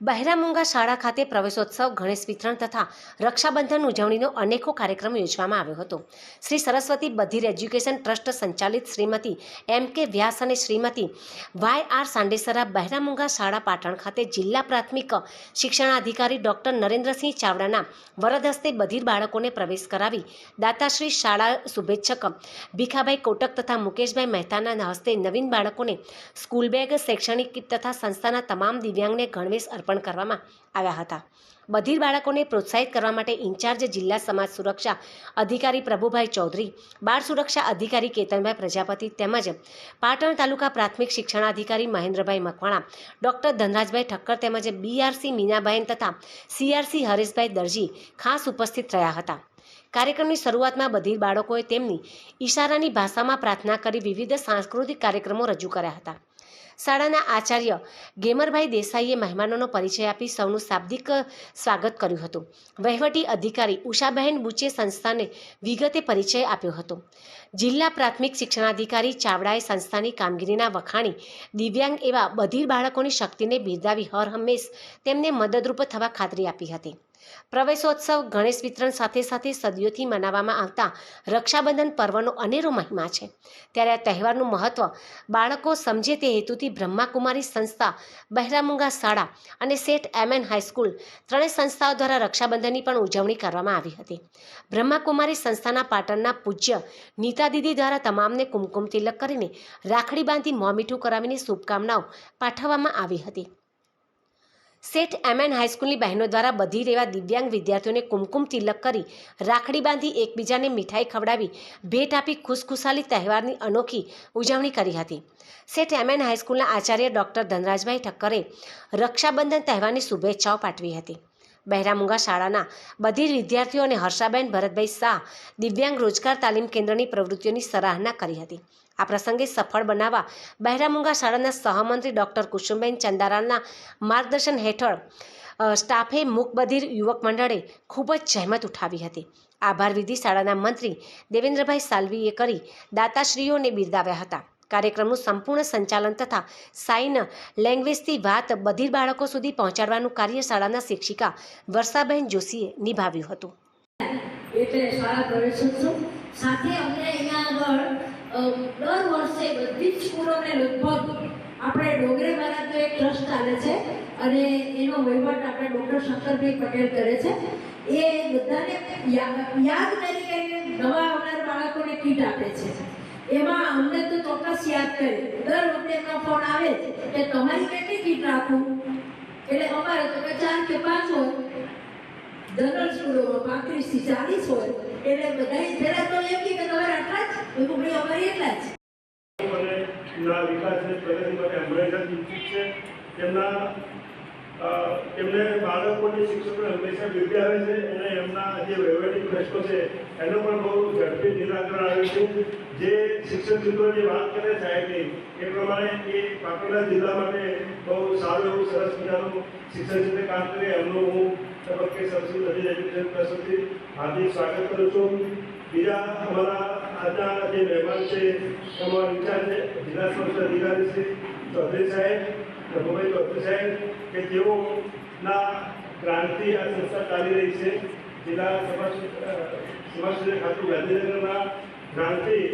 બહેરામુંગા શાળા ખાતે પ્રવેશોત્સવ, ગણેશ વિતરણ તથા રક્ષાબંધન ઉજવણીનો અનેકો કાર્યક્રમ યોજવામાં આવ્યો હતો. શ્રી સરસ્વતી બધીર એજ્યુકેશન ટ્રસ્ટ સંચાલિત શ્રીમતી M.K. વ્યાસ અને શ્રીમતી Y.R. સાંડેસરા બહેરામુંગા શાળા પાટણ ખાતે જિલ્લા પ્રાથમિક શિક્ષણાધિકારી ડોક્ટર નરેન્દ્રસિંહ ચાવડાના વરદ હસ્તે બધીર બાળકોને પ્રવેશ કરાવી દાતાશ્રી શાળા શુભેચ્છક ભીખાભાઈ કોટક તથા મુકેશભાઈ મહેતાના હસ્તે નવીન બાળકોને સ્કૂલ બેગ, શૈક્ષણિક કીટ તથા સંસ્થાના તમામ દિવ્યાંગને ગણવેશ અર્પણ કરવામાં આવ્યા હતા. બધીર બાળકોને પ્રોત્સાહિત કરવા માટે ઇન્ચાર્જ જિલ્લા સમાજ સુરક્ષા અધિકારી પ્રભુભાઈ ચૌધરી, બાળ સુરક્ષા અધિકારી કેતનભાઈ પ્રજાપતિ તેમજ પાટણ તાલુકા પ્રાથમિક શિક્ષણાધિકારી મહેન્દ્રભાઈ મકવાણા, ડોક્ટર ધનરાજભાઈ ઠક્કર તેમજ BRC મીનાબહેન તથા CRC હરેશભાઈ દરજી ખાસ ઉપસ્થિત રહ્યા હતા. કાર્યક્રમની શરૂઆતમાં બધીર બાળકોએ તેમની ઈશારાની ભાષામાં પ્રાર્થના કરી વિવિધ સાંસ્કૃતિક કાર્યક્રમો રજૂ કર્યા હતા. શાળાના આચાર્ય ગેમરભાઈ દેસાઈએ મહેમાનોનો પરિચય આપી સૌનું શાબ્દિક સ્વાગત કર્યું હતું. વહીવટી અધિકારી ઉષાબહેન બુચે સંસ્થાને વિગતે પરિચય આપ્યો હતો. જિલ્લા પ્રાથમિક શિક્ષણાધિકારી ચાવડાએ સંસ્થાની કામગીરીના વખાણી દિવ્યાંગ એવા બધીર બાળકોની શક્તિને બિરદાવી હર હંમેશ તેમને મદદરૂપ થવા ખાતરી આપી હતી. પ્રવેશોત્સવ, ગણેશ વિતરણ સાથે સાથે સદીઓથી મનાવવામાં આવતા રક્ષાબંધન પર્વનો અનેરો મહિમા છે. ત્યારે આ તહેવારનું મહત્વ બાળકો સમજે તે હેતુથી બ્રહ્માકુમારી સંસ્થા, બહેરામુંગા શાળા અને સેઠ MN હાઈસ્કૂલ ત્રણેય સંસ્થાઓ દ્વારા રક્ષાબંધનની પણ ઉજવણી કરવામાં આવી હતી. બ્રહ્માકુમારી સંસ્થાના પાટણના પૂજ્ય નીતા દીદી દ્વારા તમામને કુમકુમ તિલક કરીને રાખડી બાંધી મોં મીઠું કરાવીને શુભકામનાઓ પાઠવવામાં આવી હતી. સેઠ MN હાઈસ્કૂલની બહેનો દ્વારા બધીર એવા દિવ્યાંગ વિદ્યાર્થીઓને કુમકુમ તિલક કરી રાખડી બાંધી એકબીજાને મીઠાઈ ખવડાવી ભેટ આપી ખુશખુશાલી તહેવારની અનોખી ઉજવણી કરી હતી. સેઠ MN હાઈસ્કૂલના આચાર્ય ડોક્ટર ધનરાજભાઈ ઠક્કરે રક્ષાબંધન તહેવારની શુભેચ્છાઓ પાઠવી હતી. બહેરામુંગા શાળાના બધીર વિદ્યાર્થીઓ અને હર્ષાબેન ભરતભાઈ શાહ દિવ્યાંગ રોજગાર તાલીમ કેન્દ્રની પ્રવૃત્તિઓની સરાહના કરી હતી. આ પ્રસંગે સફળ બનાવવા બહેરામુંગા શાળાના સહમંત્રી ડોક્ટર કુસુમબેન ચંદારાના માર્ગદર્શન હેઠળ સ્ટાફે મૂક બધીર યુવક મંડળે ખૂબ જ જહેમત ઉઠાવી હતી. આભાર વિધિ શાળાના મંત્રી દેવેન્દ્રભાઈ સાલવીએ કરી દાતાશ્રીઓને બિરદાવ્યા હતા. કાર્યક્રમનું સંપૂર્ણ સંચાલન તથા સાઇન લેંગ્વેજથી વાત બધીર બાળકો સુધી પહોંચાડવાનું કાર્ય શાળાના શિક્ષિકા વર્ષાબહેન જોશીએ નિભાવ્યું હતું. એટલે શાળા પ્રવેશોત્સવ સાથે અમને અહીંયા આગળ દર વર્ષે બધી જ સ્કૂલોને લગભગ આપણે ડોગરે મહારાજનો એક ટ્રસ્ટ ચાલે છે અને એનો વહીવટ આપણે ડૉક્ટર શંકરભાઈ પટેલ કરે છે. એ બધાને યાદ કરીને નવા આવનાર બાળકોને કીટ આપે છે. એમાં અમને તો ચોક્કસ યાદ કરી દર વખતે એમનો ફોન આવે કે તમારી કેટલી કીટ રાખું, એટલે અમારે તો 4 કે 5 હોય, જનરલ સ્કૂલોમાં 35 થી 40 હોય, એટલે બધા પહેલા તો એમ કે તમારે આટલા જ, તો ભાઈ અમારે એટલા જ. ના વિકાસની પ્રગતિ માટે હંમેશા ચિંતિત છે. એમને બાળકોની શિક્ષકો હંમેશા બિરદાવે છે અને એમના જે વહીવટી પ્રશ્નો છે એનો પણ બહુ ઝડપી નિરાકરણ આવ્યું છે. જે શિક્ષક મિત્રોની વાત કરે સાહેબની એ પ્રમાણે એ પાટણના જિલ્લા માટે બહુ સારું એવું સરસ મજાનું શિક્ષણ ક્ષેત્રે કામ કરે એમનું હું તબક્કે સરસ્વતી બધીર એજ્યુકેશન ટ્રસ્ટથી હાર્દિક સ્વાગત કરું છું. બીજા અમારા આજના જે મહેમાન છે અમારા ઇન્ચાર્જ જિલ્લા સમક્ષ અધિકારી શ્રી ચૌધરી સાહેબ, પ્રભુભાઈ ચૌધરી સાહેબ, કે તેઓના ગ્રાન્ટથી આ સંસ્થા ચાલી રહી છે. જિલ્લા સમાજ ખાતું ગાંધીનગરના ગ્રાન્ટથી